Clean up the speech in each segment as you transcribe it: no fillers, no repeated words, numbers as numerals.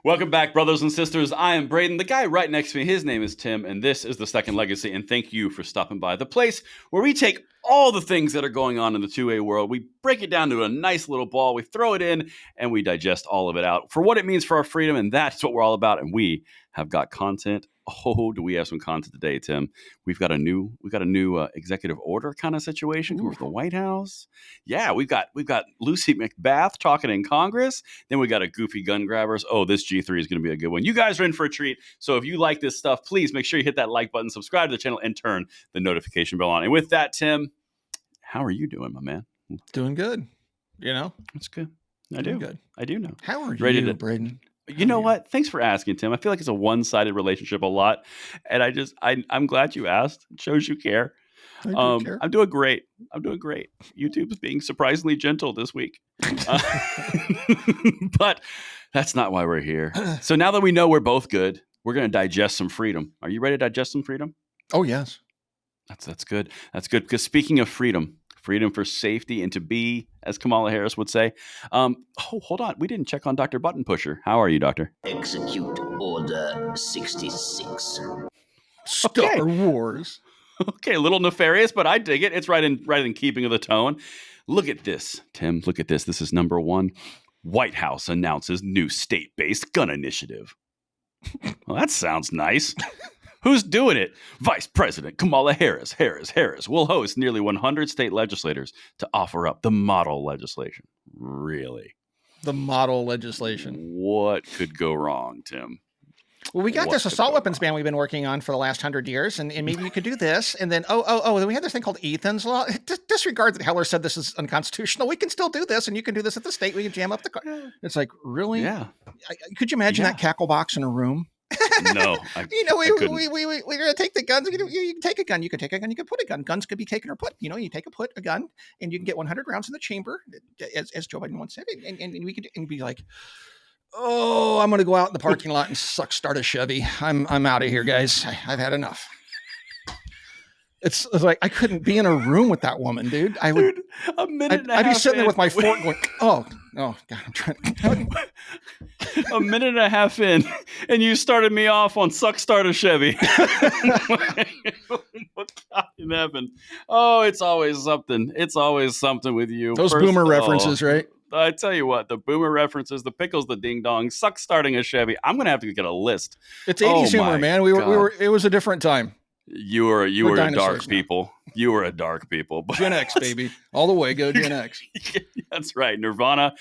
Welcome back, brothers and sisters. I am Braden. The guy right next to me, his name is Tim, and this is The Second Legacy. And thank you for stopping by the place where we take all the things that are going on in the 2A world, we break it down to a nice little ball, we throw it in, and we digest all of it out for what it means for our freedom. And that's what we're all about. And we have got content. Oh, do we have some content today, Tim? We've got a new executive order kind of situation with the White House. Yeah, we've got Lucy McBath talking in Congress. Then we got a goofy gun grabbers. Oh, this G3 is going to be a good one. You guys are in for a treat. So if you like this stuff, please make sure you hit that like button, subscribe to the channel, and turn the notification bell on. And with that, Tim, how are you doing, my man? Doing good. You know, that's good. I do know. How are you, Braden? You know what? Thanks for asking, Tim. I feel like it's a one-sided relationship a lot, and I'm glad you asked. It shows you care. I'm doing great. YouTube's being surprisingly gentle this week, but that's not why we're here. So now that we know we're both good, we're going to digest some freedom. Are you ready to digest some freedom? Oh yes. That's good. That's good. Because speaking of freedom for safety and to be, as Kamala Harris would say. Hold on. We didn't check on Dr. Button Pusher. How are you, Doctor? Execute Order 66. Star Wars. Okay, a little nefarious, but I dig it. It's right in keeping of the tone. Look at this, Tim. Look at this. This is number one. White House announces new state-based gun initiative. Well, that sounds nice. Who's doing it? Vice President Kamala Harris will host nearly 100 state legislators to offer up the model legislation. Really? The model legislation. What could go wrong, Tim? Well, we got this assault weapons ban we've been working on for the last 100 years, and maybe we could do this. And then, then we had this thing called Ethan's Law. Disregard that Heller said this is unconstitutional. We can still do this, and you can do this at the state. We can jam up the car. It's like, really? Yeah. Could you imagine that cackle box in a room? No, we're gonna take the guns. You can take a gun. You can take a gun. You can put a gun. Guns could be taken or put. You put a gun, and you can get 100 rounds in the chamber, as Joe Biden once said, and we could be like, oh, I'm gonna go out in the parking lot and start a Chevy. I'm out of here, guys. I've had enough. It's like I couldn't be in a room with that woman, dude. I'd be sitting there with my fork going, oh God, I'm trying. A minute and a half in, and you started me off on start a Chevy. What in heaven? Oh, it's always something. It's always something with you. Those boomer references, right? I tell you what, the boomer references, the pickles, the ding dong, starting a Chevy. I'm gonna have to get a list. It's 80s humor, man. We were. It was a different time. You were a dark people. You were a dark people. Gen X, baby. All the way, go Gen X. That's right. Nirvana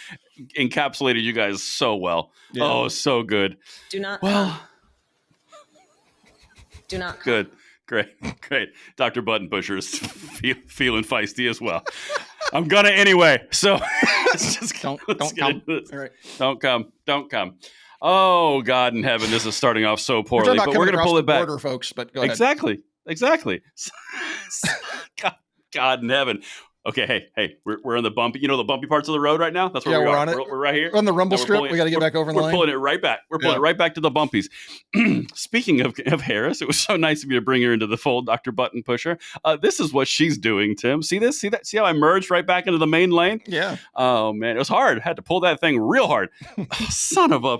encapsulated you guys so well. Yeah. Oh, so good. Do not. Good. Great. Dr. Button Pusher is feeling feisty as well. I'm gonna anyway. So let's just don't come. All right. Don't come. Oh, God in heaven, this is starting off so poorly, but we're going to pull it back. Border, folks, but go ahead. Exactly. God in heaven. Okay, hey, we're on the bumpy, the bumpy parts of the road right now? That's where we are. On it. We're right here. We're on the rumble strip. We got to get back over the line. We're pulling it right back. We're pulling it right back to the bumpies. Speaking of Harris, it was so nice of you to bring her into the fold, Dr. Button Pusher. This is what she's doing, Tim. See this? See that? See how I merged right back into the main lane? Yeah. Oh, man, it was hard. I had to pull that thing real hard. Son of a...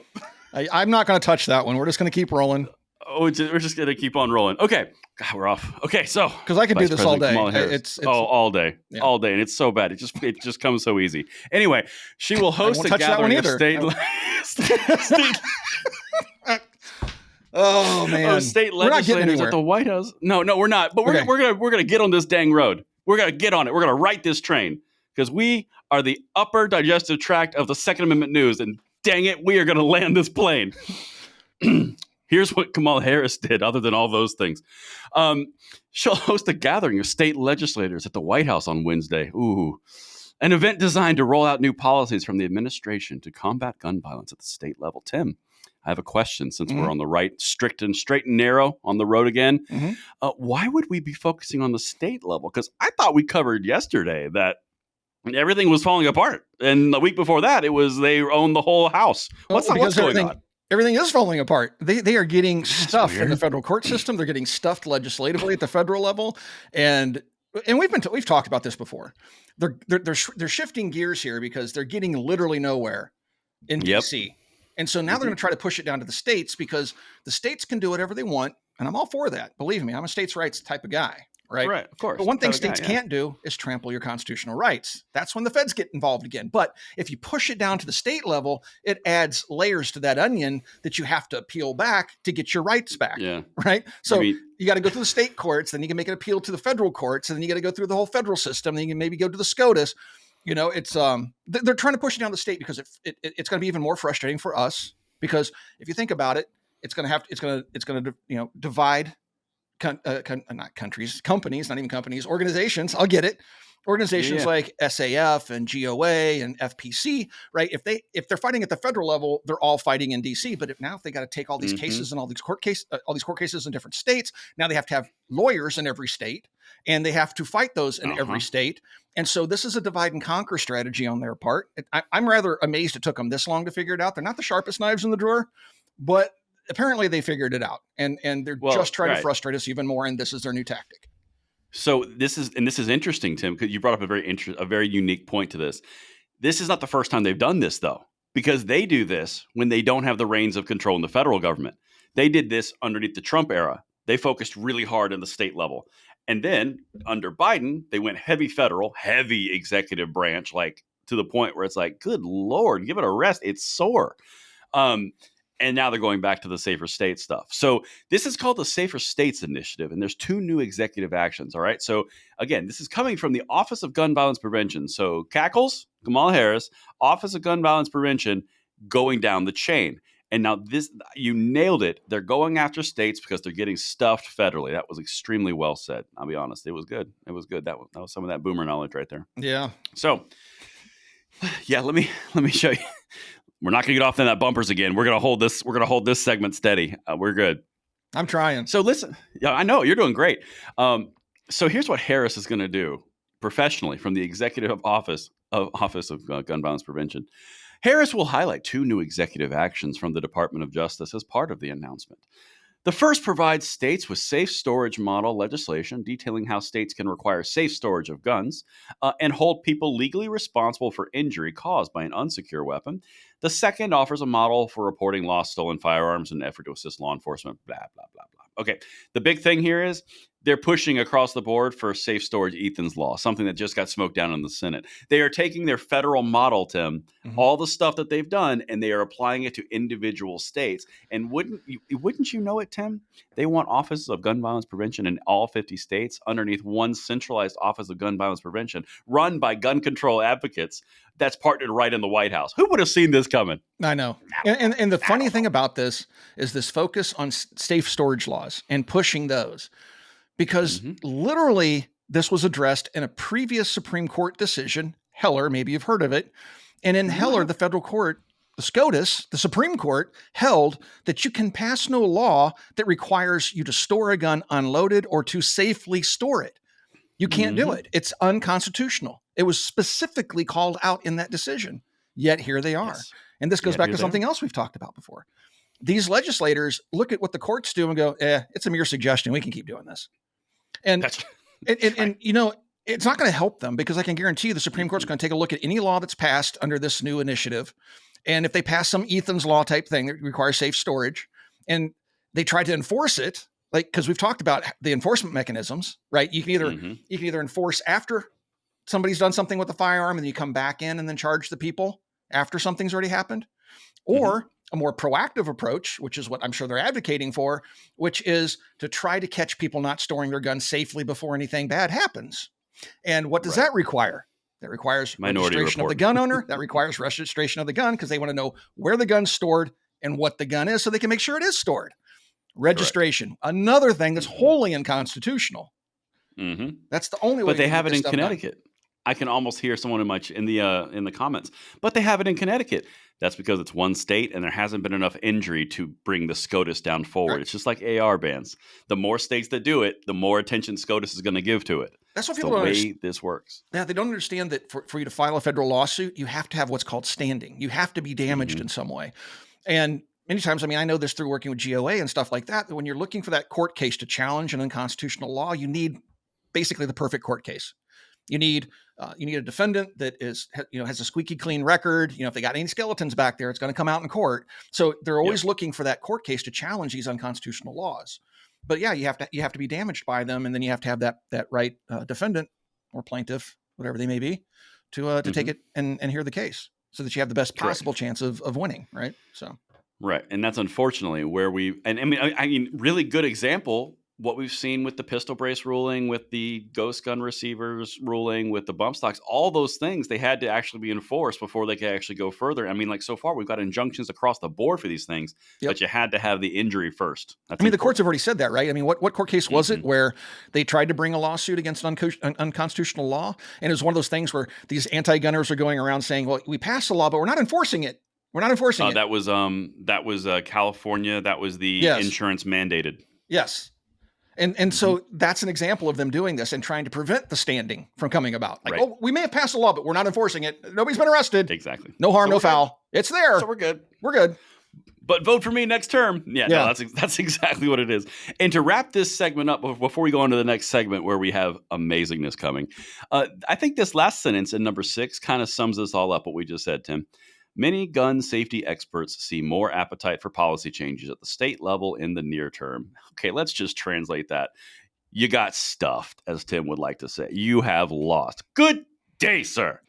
I'm not going to touch that one. We're just going to keep rolling. Oh, we're just going to keep on rolling. Okay. God, we're off. Okay, so because I could do this all day. It's all day, and it's so bad. It just comes so easy. Anyway, she will host a gathering of state. Oh man, state legislators at the White House. No, we're not. But we're gonna get on this dang road. We're gonna get on it. We're gonna write this train because we are the upper digestive tract of the Second Amendment news, and dang it, we are gonna land this plane. Here's what Kamala Harris did, other than all those things. She'll host a gathering of state legislators at the White House on Wednesday. Ooh. An event designed to roll out new policies from the administration to combat gun violence at the state level. Tim, I have a question since we're on the right, straight and narrow on the road again. Why would we be focusing on the state level? Because I thought we covered yesterday that everything was falling apart. And the week before that, it was they owned the whole house. What's going on? Everything is falling apart. They are getting stuffed in the federal court system. They're getting stuffed legislatively at the federal level, and we've talked about this before. They're shifting gears here because they're getting literally nowhere in DC. And so now they're going to try to push it down to the states because the states can do whatever they want. And I'm all for that. Believe me, I'm a states' rights type of guy. Right. Right. Of course. But one thing states can't do is trample your constitutional rights. That's when the feds get involved again. But if you push it down to the state level, it adds layers to that onion that you have to peel back to get your rights back. Yeah. Right. So you got to go through the state courts, then you can make an appeal to the federal courts, and then you got to go through the whole federal system. Then you can maybe go to the SCOTUS. You know, it's they're trying to push it down the state because it's going to be even more frustrating for us. Because if you think about it, it's going to divide. Not countries, companies, not even companies, organizations. I'll get it. Organizations like SAF and GOA and FPC, right? If they're fighting at the federal level, they're all fighting in DC. But if they got to take all these cases and all these court cases in different states, now they have to have lawyers in every state, and they have to fight those in every state. And so this is a divide and conquer strategy on their part. I'm rather amazed it took them this long to figure it out. They're not the sharpest knives in the drawer, but apparently they figured it out, and they're just trying to frustrate us even more. And this is their new tactic. So this is interesting, Tim, because you brought up a very unique point to this. This is not the first time they've done this, though, because they do this when they don't have the reins of control in the federal government. They did this underneath the Trump era. They focused really hard on the state level. And then under Biden, they went heavy federal, heavy executive branch, like to the point where it's like, good Lord, give it a rest. It's sore. And now they're going back to the safer state stuff. So this is called the Safer States Initiative, and there's 2 new executive actions, all right? So again, this is coming from the Office of Gun Violence Prevention. So Cackles, Kamala Harris, Office of Gun Violence Prevention, going down the chain. And now this, you nailed it. They're going after states because they're getting stuffed federally. That was extremely well said. I'll be honest. It was good. It was good. That was some of that boomer knowledge right there. Yeah. So yeah, let me show you. We're not going to get off on that bumpers again. We're going to hold this. We're going to hold this segment steady. We're good. I'm trying. So listen. Yeah, I know you're doing great. So here's what Harris is going to do professionally from the Executive Office of Gun Violence Prevention. Harris will highlight 2 new executive actions from the Department of Justice as part of the announcement. The first provides states with safe storage model legislation detailing how states can require safe storage of guns and hold people legally responsible for injury caused by an unsecure weapon. The second offers a model for reporting lost stolen firearms in an effort to assist law enforcement, blah, blah, blah, blah. Okay, the big thing here is they're pushing across the board for safe storage Ethan's Law, something that just got smoked down in the Senate. They are taking their federal model, Tim, all the stuff that they've done, and they are applying it to individual states. And wouldn't you know it, Tim? They want offices of gun violence prevention in all 50 states underneath one centralized Office of Gun Violence Prevention run by gun control advocates that's partnered right in the White House. Who would have seen this coming? I know. And the funny thing about this is this focus on safe storage laws and pushing those. Because literally this was addressed in a previous Supreme Court decision, Heller, maybe you've heard of it. And in Heller, the federal court, the SCOTUS, the Supreme Court, held that you can pass no law that requires you to store a gun unloaded or to safely store it. You can't do it. It's unconstitutional. It was specifically called out in that decision. Yet here they are. Yes. And this goes back to something else we've talked about before. These legislators look at what the courts do and go, it's a mere suggestion. We can keep doing this. And you know, it's not going to help them because I can guarantee you the Supreme Court's going to take a look at any law that's passed under this new initiative. And if they pass some Ethan's Law type thing that requires safe storage and they try to enforce it, like, because we've talked about the enforcement mechanisms, right? You can either enforce after somebody's done something with the firearm and then you come back in and then charge the people after something's already happened, or a more proactive approach, which is what I'm sure they're advocating for, which is to try to catch people not storing their guns safely before anything bad happens. And what does that require? That requires registration of the gun owner. That requires registration of the gun because they want to know where the gun's stored and what the gun is so they can make sure it is stored. Registration, another thing that's wholly unconstitutional. That's the only way. But they have it in Connecticut. Done. I can almost hear someone in the comments. But they have it in Connecticut. That's because it's one state and there hasn't been enough injury to bring the SCOTUS down forward. Right. It's just like AR bans. The more states that do it, the more attention SCOTUS is going to give to it. That's what people don't understand. The way this works. Yeah, they don't understand that for you to file a federal lawsuit, you have to have what's called standing. You have to be damaged in some way. And many times, I mean, I know this through working with GOA and stuff like that when you're looking for that court case to challenge an unconstitutional law, you need basically the perfect court case. You need a defendant that has a squeaky clean record. If they got any skeletons back there, it's going to come out in court. So they're always looking for that court case to challenge these unconstitutional laws. But yeah, you have to be damaged by them, and then you have to have that right defendant or plaintiff, whatever they may be, to take it and hear the case, so that you have the best possible chance of winning. Right. So. Right, and that's unfortunately where I mean, really good example. What we've seen with the pistol brace ruling, with the ghost gun receivers ruling, with the bump stocks, all those things, they had to actually be enforced before they could actually go further. I mean, like, so far we've got injunctions across the board for these things, but you had to have the injury first. That's the courts have already said that, right? I mean, what court case was it where they tried to bring a lawsuit against an unconstitutional law? And it was one of those things where these anti-gunners are going around saying, well, we passed the law, but we're not enforcing it. We're not enforcing it. That was California. That was the insurance mandated. Yes. And so that's an example of them doing this and trying to prevent the standing from coming about. Like, oh, we may have passed a law, but we're not enforcing it. Nobody's been arrested. Exactly. No harm, no foul. It's there. So we're good. We're good. But vote for me next term. Yeah. No, that's exactly what it is. And to wrap this segment up before we go on to the next segment where we have amazingness coming, I think this last sentence in number 6 kind of sums this all up, what we just said, Tim. Many gun safety experts see more appetite for policy changes at the state level in the near term. Okay, let's just translate that. You got stuffed, as Tim would like to say. You have lost. Good day, sir.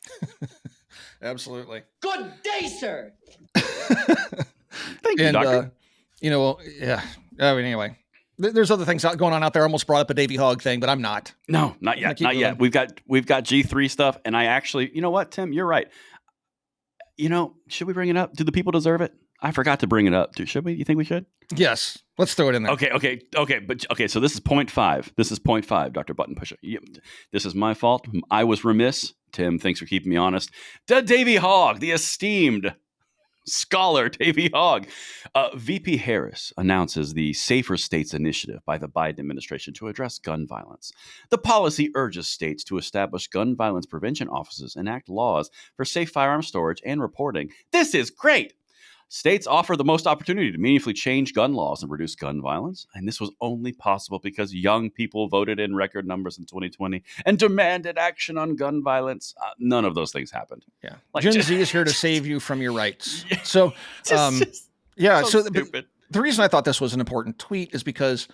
Absolutely. Good day, sir. Thank you, Doctor. Yeah. I mean, anyway, there's other things going on out there. I almost brought up a Davy Hogg thing, but I'm not. No, not yet. Not yet. We've got G3 stuff, and I actually, you know what, Tim, you're right. Should we bring it up? Do the people deserve it? I forgot to bring it up. Should we? You think we should? Yes. Let's throw it in there. Okay. So this is point 5. This is point 5, Dr. Button Pusher. This is my fault. I was remiss. Tim, thanks for keeping me honest. Davy Hogg, the esteemed scholar Davy Hogg. VP Harris announces the Safer States Initiative by the Biden administration to address gun violence. The policy urges states to establish gun violence prevention offices and enact laws for safe firearm storage and reporting. This is great. States offer the most opportunity to meaningfully change gun laws and reduce gun violence. And this was only possible because young people voted in record numbers in 2020 and demanded action on gun violence. None of those things happened. Yeah. Gen Z is here to save you from your rights. So, the reason I thought this was an important tweet is because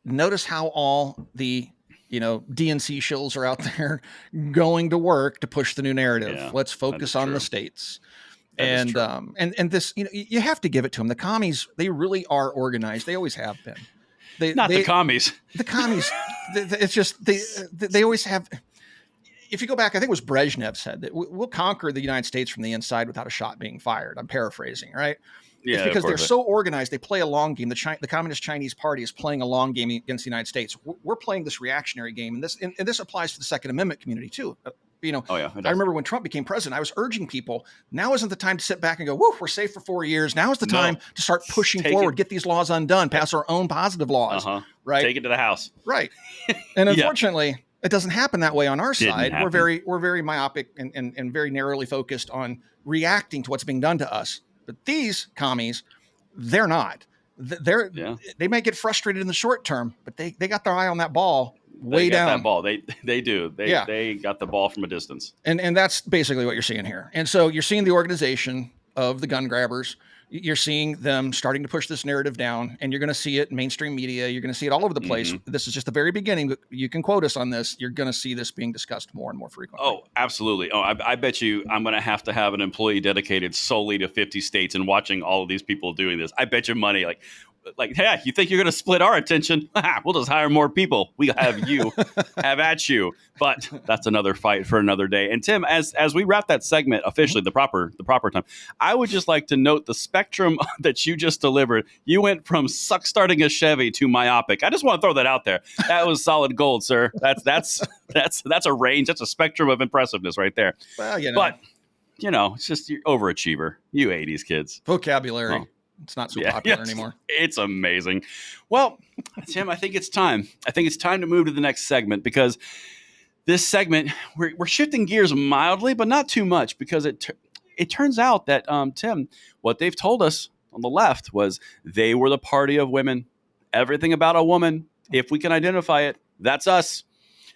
notice how all the DNC shills are out there going to work to push the new narrative. Yeah, let's focus on the states. And this, you have to give it to them. The commies, they really are organized. They always have been. The commies. The commies. It's just they always have. If you go back, I think it was Brezhnev said that we'll conquer the United States from the inside without a shot being fired. I'm paraphrasing, right? Yeah, it's because they're so organized. They play a long game. The Communist Chinese Party is playing a long game against the United States. We're playing this reactionary game, and this applies to the Second Amendment community too. I remember when Trump became president, I was urging people, now isn't the time to sit back and go, whoa, we're safe for 4 years. Now is the time to start pushing forward, get these laws undone, pass our own positive laws, right? Take it to the House. Right. And unfortunately, it doesn't happen that way on our side. We're very myopic and very narrowly focused on reacting to what's being done to us. But these commies, they're not. They might get frustrated in the short term, but they got their eye on that ball. Way down. That ball. They do. They got the ball from a distance. And that's basically what you're seeing here. And so you're seeing the organization of the gun grabbers. You're seeing them starting to push this narrative down, and you're going to see it in mainstream media. You're going to see it all over the place. Mm-hmm. This is just the very beginning. You can quote us on this. You're going to see this being discussed more and more frequently. Oh, absolutely. Oh, I bet you I'm going to have an employee dedicated solely to 50 states and watching all of these people doing this. I bet you money, like, hey, you think you're going to split our attention? We'll just hire more people. We have you, have at you. But that's another fight for another day. And Tim, as we wrap that segment officially, the proper time, I would just like to note the spectrum that you just delivered. You went from suck starting a Chevy to myopic. I just want to throw that out there. That was solid gold, sir. That's a range. That's a spectrum of impressiveness right there. Well, but it's just you're overachiever. You 80s kids. Vocabulary. Oh. It's not so popular anymore. It's amazing. Well, Tim, I think it's time. To move to the next segment because this segment, we're shifting gears mildly, but not too much because it turns out that, Tim, what they've told us on the left was they were the party of women. Everything about a woman, if we can identify it, that's us.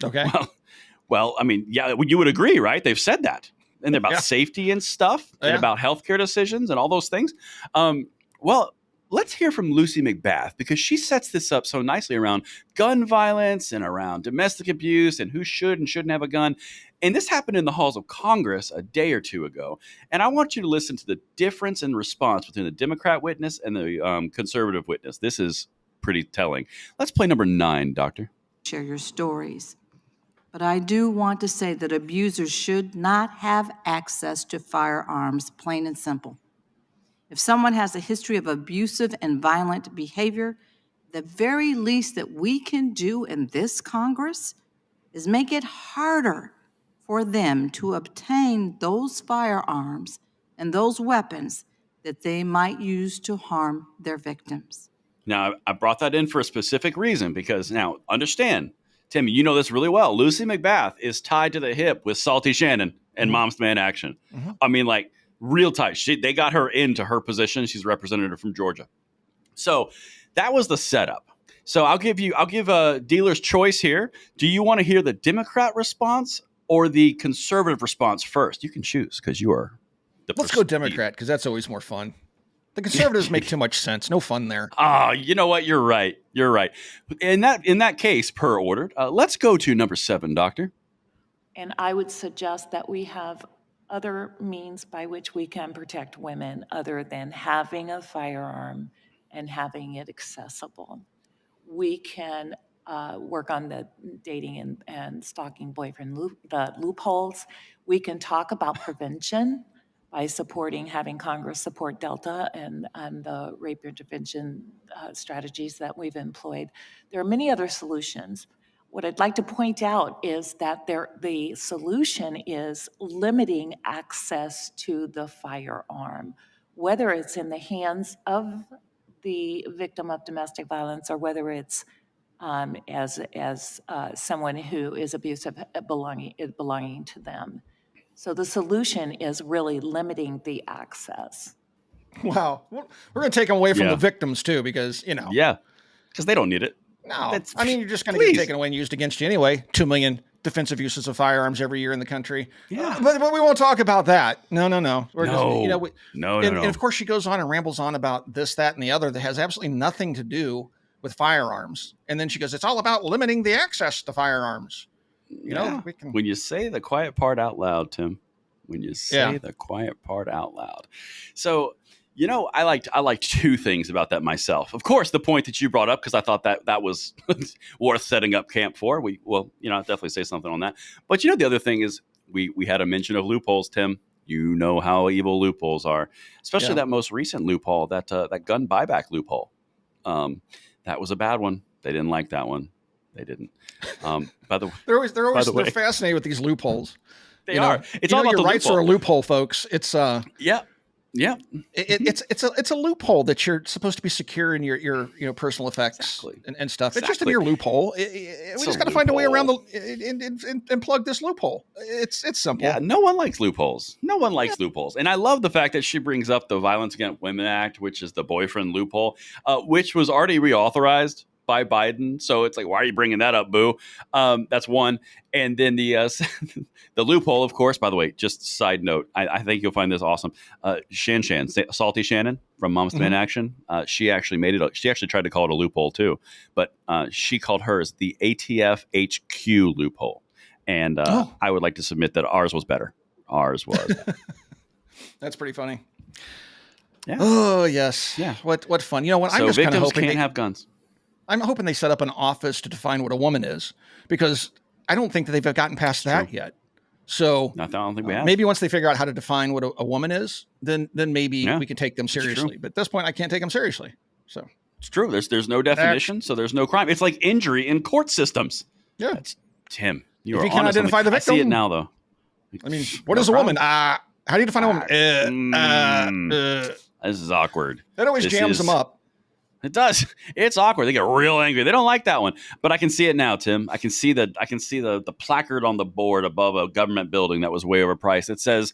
Okay. Well, Well, I mean, yeah, you would agree, right? They've said that. And they're about safety and stuff and about healthcare decisions and all those things. Well, let's hear from Lucy McBath, because she sets this up so nicely around gun violence and around domestic abuse and who should and shouldn't have a gun. And this happened in the halls of Congress a day or two ago. And I want you to listen to the difference in response between the Democrat witness and the conservative witness. This is pretty telling. Let's play number 9, Doctor. Share your stories. But I do want to say that abusers should not have access to firearms, plain and simple. If someone has a history of abusive and violent behavior, the very least that we can do in this Congress is make it harder for them to obtain those firearms and those weapons that they might use to harm their victims. Now, I brought that in for a specific reason, because now, understand, Tim, you know this really well. Lucy McBath is tied to the hip with Salty Shannon and Moms Demand Action. I mean, like, real tight. They got her into her position. She's a representative from Georgia. So that was the setup. So I'll give a dealer's choice here. Do you want to hear the Democrat response or the conservative response first? You can choose, because you are the Let's go Democrat, because that's always more fun. The conservatives make too much sense. No fun there. You know what? You're right. You're right. In that case, per ordered, let's go to number 7, Doctor. And I would suggest that we have other means by which we can protect women other than having a firearm and having it accessible. We can work on the dating and stalking boyfriend the loopholes. We can talk about prevention by having Congress support Delta and the rape intervention strategies that we've employed. There are many other solutions. What I'd like to point out is that the solution is limiting access to the firearm, whether it's in the hands of the victim of domestic violence or whether it's as someone who is abusive belonging to them. So the solution is really limiting the access. Wow. We're going to take them away from the victims too, because, Yeah, because they don't need it. No. I mean, you're just going to get taken away and used against you anyway. 2 million defensive uses of firearms every year in the country. Yeah. But we won't talk about that. No. We're No. just, No. And of course, she goes on and rambles on about this, that, and the other that has absolutely nothing to do with firearms. And then she goes, it's all about limiting the access to firearms. When you say the quiet part out loud, Tim, when you say the quiet part out loud. So, I liked 2 things about that myself. Of course, the point that you brought up, because I thought that was worth setting up camp for. I'll definitely say something on that. But the other thing is we had a mention of loopholes, Tim. You know how evil loopholes are, especially that most recent loophole, that gun buyback loophole. That was a bad one. They didn't like that one. They didn't. By the way, they're fascinated with these loopholes. They are. It's all about your the rights loophole. are a loophole, folks. It's Yeah. It's a loophole that you're supposed to be secure in your personal effects and stuff. It's just a mere loophole. We just got to find a way around and plug this loophole. It's simple. Yeah, no one likes loopholes. No one likes loopholes. And I love the fact that she brings up the Violence Against Women Act, which is the boyfriend loophole, which was already reauthorized by Biden. So it's like, why are you bringing that up, boo? That's one. And then the the loophole, of course, by the way, just side note, I think you'll find this awesome. Salty Shannon from Moms Demand Action, she actually she actually tried to call it a loophole too, but she called hers the ATF HQ loophole. And I would like to submit that ours was better. Ours was better. That's pretty funny. Yeah. Oh, yes. Yeah. What fun. I'm just kind of hoping can't have guns. I'm hoping they set up an office to define what a woman is, because I don't think that they've gotten past that yet. So I don't think we have. Maybe once they figure out how to define what a woman is, then maybe we can take them seriously. But at this point, I can't take them seriously. So it's true. There's no definition, so there's no crime. It's like injury in court systems. Yeah. That's Tim. If you can't identify the victim, I see it now, though. I mean, what is a woman? How do you define a woman? This is awkward. That always jams them up. It does. It's awkward. They get real angry. They don't like that one. But I can see it now, Tim. I can see the placard on the board above a government building that was way overpriced. It says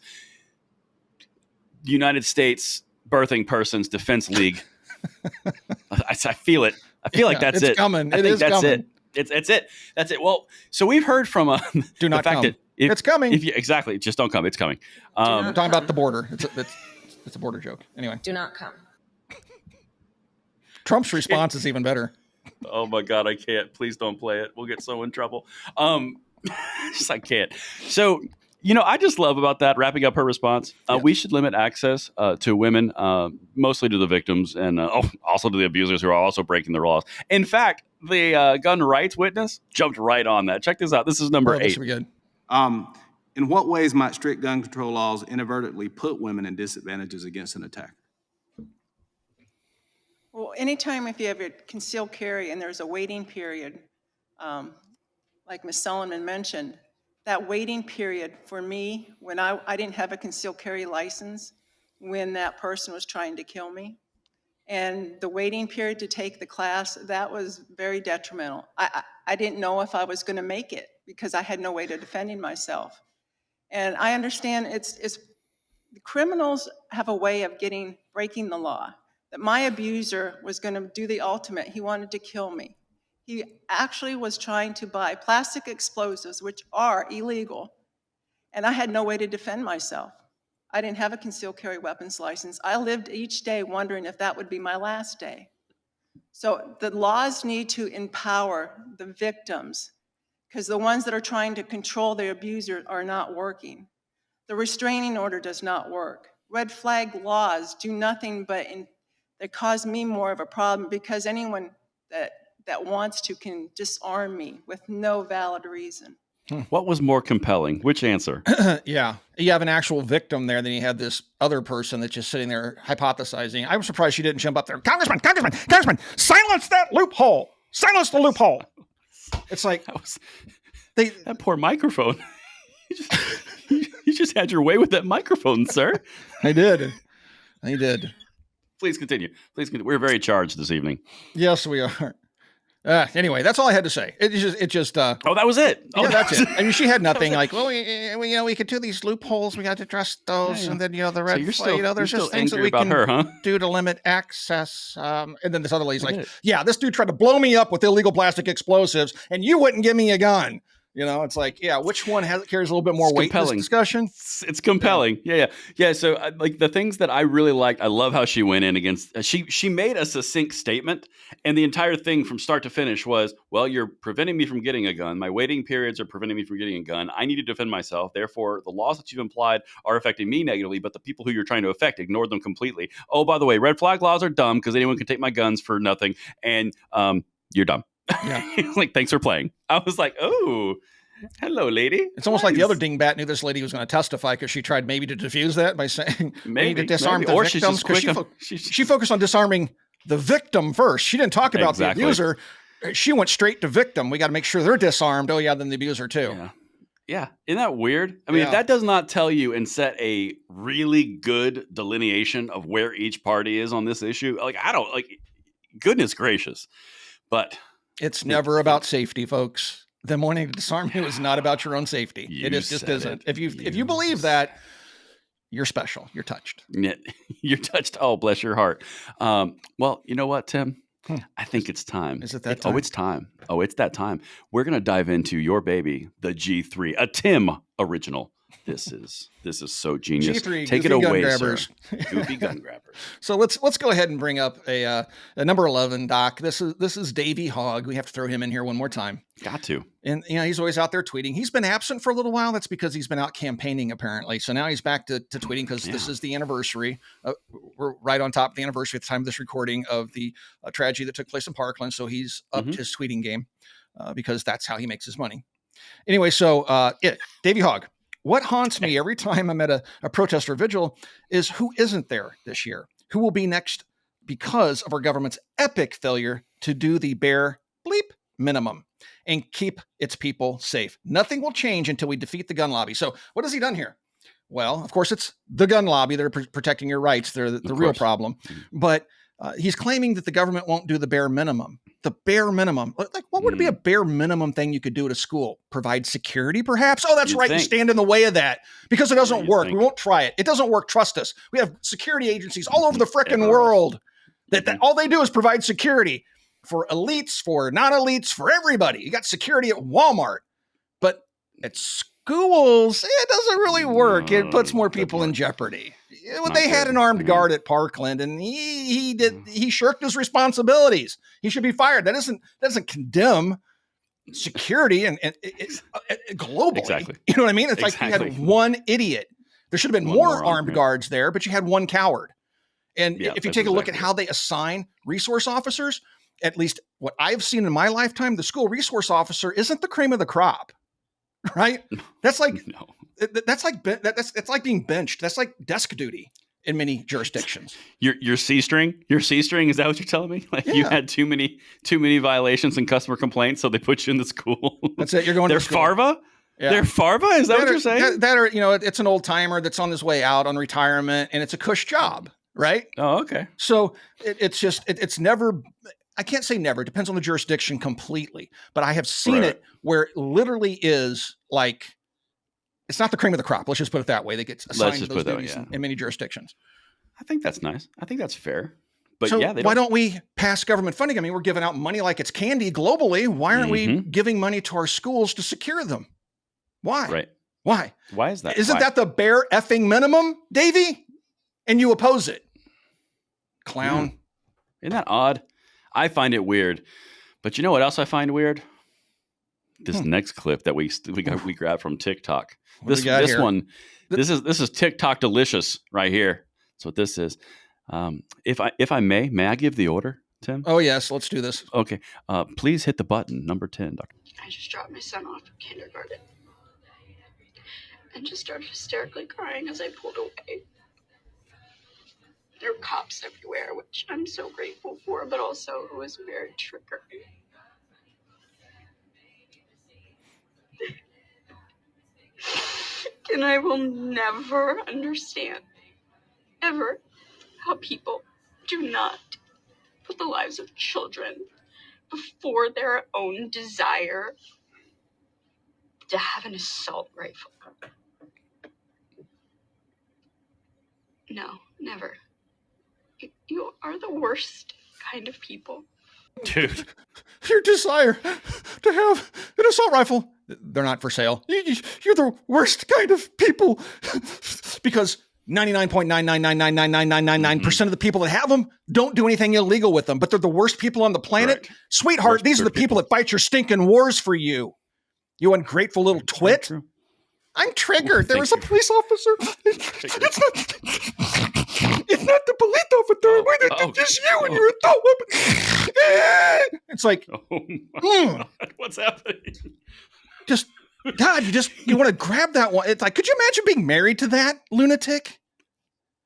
United States Birthing Persons Defense League. I feel it. I feel like that's it's it. Coming. I think that's coming. it. That's it. That's it. Well, so we've heard from Do not the fact come. that It's coming. Exactly, just don't come. It's coming. I'm talking about the border. It's a border joke. Anyway, Do not come. Trump's response is even better. Oh my God, I can't. Please don't play it. We'll get so in trouble. Just I can't. So, I just love about that, wrapping up her response. We should limit access to women, mostly to the victims, and also to the abusers who are also breaking the laws. In fact, the gun rights witness jumped right on that. Check this out. This is number 8. This will be good. In what ways might strict gun control laws inadvertently put women in disadvantages against an attacker? Well, anytime if you have a concealed carry and there's a waiting period, like Ms. Solomon mentioned, that waiting period for me, when I didn't have a concealed carry license, when that person was trying to kill me, and the waiting period to take the class, that was very detrimental. I didn't know if I was going to make it because I had no way to defending myself. And I understand the criminals have a way of breaking the law. That my abuser was going to do the ultimate. He wanted to kill me. He actually was trying to buy plastic explosives, which are illegal, and I had no way to defend myself. I didn't have a concealed carry weapons license. I lived each day wondering if that would be my last day. So the laws need to empower the victims, because the ones that are trying to control their abuser are not working. The restraining order does not work. Red flag laws do nothing but they cause me more of a problem, because anyone that wants to can disarm me with no valid reason. What was more compelling? Which answer? Yeah. You have an actual victim there, then you have this other person that's just sitting there hypothesizing. I'm surprised she didn't jump up there. Congressman, silence that loophole. Silence the loophole. It's like that poor microphone. you just had your way with that microphone, sir. I did. Please continue. We're very charged this evening. Yes, we are. Anyway, that's all I had to say. It just. Oh, that was it. Yeah, that's it. I mean, she had nothing like, well, we could do these loopholes. We got to address those, and then the red flag. There's just things that we can do to limit access. And then this other lady's like, yeah, this dude tried to blow me up with illegal plastic explosives, and you wouldn't give me a gun. It's like, yeah, which one carries a little bit more weight in this discussion? It's compelling. Yeah. So like the things that I really liked, I love how she went in against, she made a succinct statement, and the entire thing from start to finish was, well, you're preventing me from getting a gun. My waiting periods are preventing me from getting a gun. I need to defend myself. Therefore, the laws that you've implied are affecting me negatively, but the people who you're trying to affect, ignore them completely. Oh, by the way, red flag laws are dumb because anyone can take my guns for nothing. And you're dumb. Yeah. Like, thanks for playing. I was like, oh, hello, lady. It's almost like the other dingbat knew this lady was going to testify because she tried maybe to defuse that by saying we need to disarm the victims. She focused on disarming the victim first. She didn't talk about the abuser. She went straight to victim. We got to make sure they're disarmed. Oh, yeah, then the abuser too. Yeah. Isn't that weird? I mean, if that does not tell you and set a really good delineation of where each party is on this issue, goodness gracious. But it's never about safety, folks. Them wanting to disarm you is not about your own safety. It just isn't. If you believe that, you're special. You're touched. You're touched. Oh, bless your heart. Well, you know what, Tim? I think it's time. Is it that time? Oh, it's time. Oh, it's that time. We're going to dive into your baby, the G3, a Tim original. This is so genius. G3, take it away, sir. Goofy gun grabbers. So let's go ahead and bring up a number 11, Doc. This is Davey Hogg. We have to throw him in here one more time. Got to. And he's always out there tweeting. He's been absent for a little while. That's because he's been out campaigning, apparently. So now he's back to tweeting because this is the anniversary. We're right on top of the anniversary at the time of this recording of the tragedy that took place in Parkland. So he's upped his tweeting game because that's how he makes his money. Anyway, so Davey Hogg. What haunts me every time I'm at a protester vigil is who isn't there this year? Who will be next because of our government's epic failure to do the bare bleep minimum and keep its people safe. Nothing will change until we defeat the gun lobby. So what has he done here? Well, of course, it's the gun lobby that are protecting your rights. They're the real problem. But he's claiming that the government won't do the bare minimum. The bare minimum. Like, what would be a bare minimum thing you could do at a school? Provide security, perhaps? Oh, that's right. You stand in the way of that because it doesn't work. We won't try it. It doesn't work. Trust us. We have security agencies all over the frickin' world that all they do is provide security. for elites, for non-elites, for everybody. You got security at Walmart, but at schools, it doesn't really work. It puts more people in jeopardy. They had an armed guard at Parkland, and he shirked his responsibilities. He should be fired. That doesn't condemn security and globally. Exactly. You know what I mean? It's like you had one idiot. There should have been more armed guards there, but you had one coward. And if you take a look at how they assign resource officers, at least what I've seen in my lifetime, the school resource officer isn't the cream of the crop, right? That's like it's like being benched. That's like desk duty in many jurisdictions. Your C string, is that what you're telling me? Like you had too many violations and customer complaints, so they put you in the school. That's it. You're going. They're to school. Farva. Yeah. They're Farva. Is that what you're saying? It's an old timer that's on his way out on retirement, and it's a cush job, right? Oh, okay. So it's never. I can't say never. It depends on the jurisdiction completely. But I have seen it where it literally is like, it's not the cream of the crop. Let's just put it that way. They get assigned to those duties in many jurisdictions. I think that's nice. I think that's fair. But so why don't we pass government funding? I mean, we're giving out money like it's candy globally. Why aren't we giving money to our schools to secure them? Why? Right. Why? Why is that? Isn't that the bare effing minimum, Davey? And you oppose it. Clown. Isn't that odd? I find it weird. But you know what else I find weird? This next clip that we grabbed from TikTok. This one, this is TikTok delicious right here. That's what this is. If I may I give the order, Tim? Oh yes, let's do this. Okay. Please hit the button, number 10, Doctor. I just dropped my son off at kindergarten and just started hysterically crying as I pulled away. There were cops everywhere, which I'm so grateful for, but also it was very triggering. And I will never understand, ever, how people do not put the lives of children before their own desire to have an assault rifle. No, never. You are the worst kind of people. Dude. Your desire to have an assault rifle, they're not for sale. You're the worst kind of people because 99.9999999% of the people that have them don't do anything illegal with them, but they're the worst people on the planet. Right. Sweetheart, these are the people that fight your stinking wars for you. You ungrateful little twit. I'm triggered. There was a police officer. It's not the police officer. It's just you and your adult weapon. It's like, oh my God, what's happening? Just, God, you want to grab that one. It's like, could you imagine being married to that lunatic?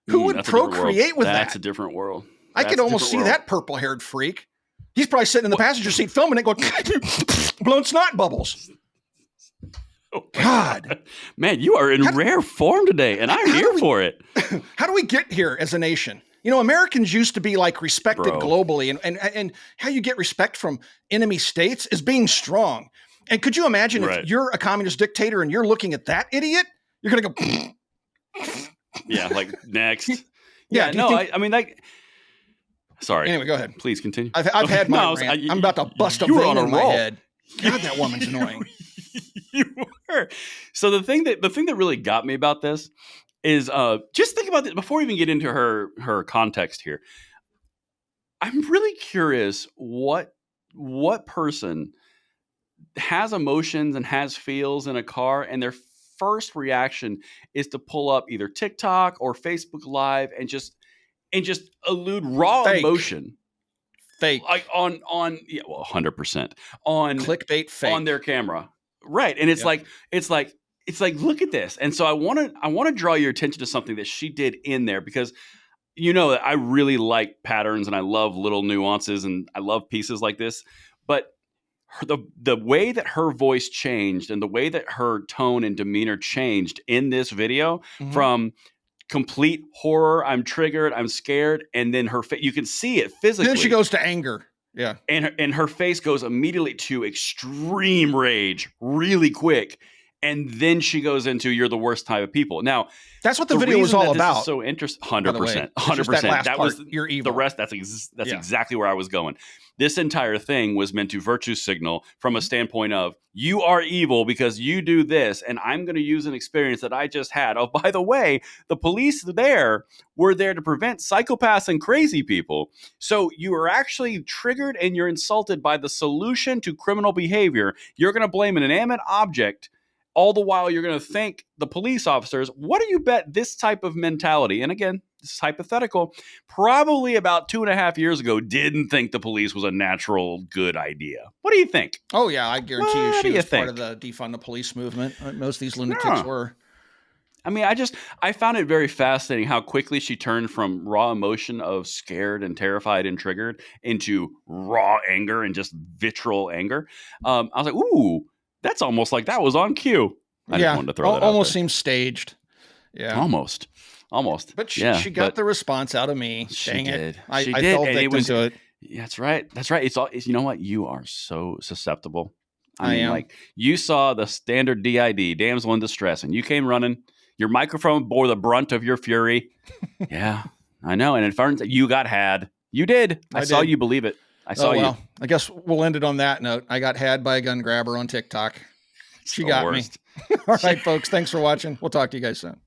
Who would procreate with that? That's a different world. I could almost see that purple-haired freak. He's probably sitting in the passenger seat filming it, going, blowing snot bubbles. Oh God, man, you are in rare form today, and I'm here for it. How do we get here as a nation? You know, Americans used to be like respected globally, and how you get respect from enemy states is being strong. And could you imagine if you're a communist dictator and you're looking at that idiot, you're going to go, yeah, like next. Yeah, no, I mean, like, sorry. Anyway, go ahead. Please continue. I've had my rant. I'm about to bust a vein in my head. God, that woman's annoying. You were. So the thing that really got me about this is just think about this before we even get into her context here. I'm really curious what person has emotions and has feels in a car, and their first reaction is to pull up either TikTok or Facebook Live and just elude raw emotion. Fake. Like on 100% on clickbait fake on their camera. Right. And it's like look at this. And so I want to draw your attention to something that she did in there, because you know that I really like patterns and I love little nuances and I love pieces like this. But the way that her voice changed and the way that her tone and demeanor changed in this video from complete horror, I'm triggered, I'm scared, and then you can see it physically. Then she goes to anger. Yeah. And her face goes immediately to extreme rage really quick. And then she goes into, you're the worst type of people. Now, that's what the video was all about. So interesting. 100%. 100%. That was you're evil. The rest. That's exactly where I was going. This entire thing was meant to virtue signal from a standpoint of, you are evil because you do this, and I'm going to use an experience that I just had. Oh, by the way, the police were there to prevent psychopaths and crazy people. So you are actually triggered and you're insulted by the solution to criminal behavior. You're going to blame an inanimate object. All the while, you're going to thank the police officers. What do you bet this type of mentality, and again, this is hypothetical, probably about 2.5 years ago, didn't think the police was a natural good idea. What do you think? Oh, yeah, I guarantee you she was part of the defund the police movement. Most of these lunatics were. I mean, I found it very fascinating how quickly she turned from raw emotion of scared and terrified and triggered into raw anger and just vitriol anger. I was like, ooh, that's almost like that was on cue. I just wanted to throw that out almost there. Seems staged. Yeah. Almost. But she got the response out of me. Dang it. I fell victim to it. Yeah, that's right. That's right. You know what? You are so susceptible. I mean, am. like, you saw the standard DID, damsel in distress, and you came running. Your microphone bore the brunt of your fury. Yeah, I know. And in fact, you got had. You did. I saw you believe it. I saw you. I guess we'll end it on that note. I got had by a gun grabber on TikTok. She got me. All right, folks. Thanks for watching. We'll talk to you guys soon.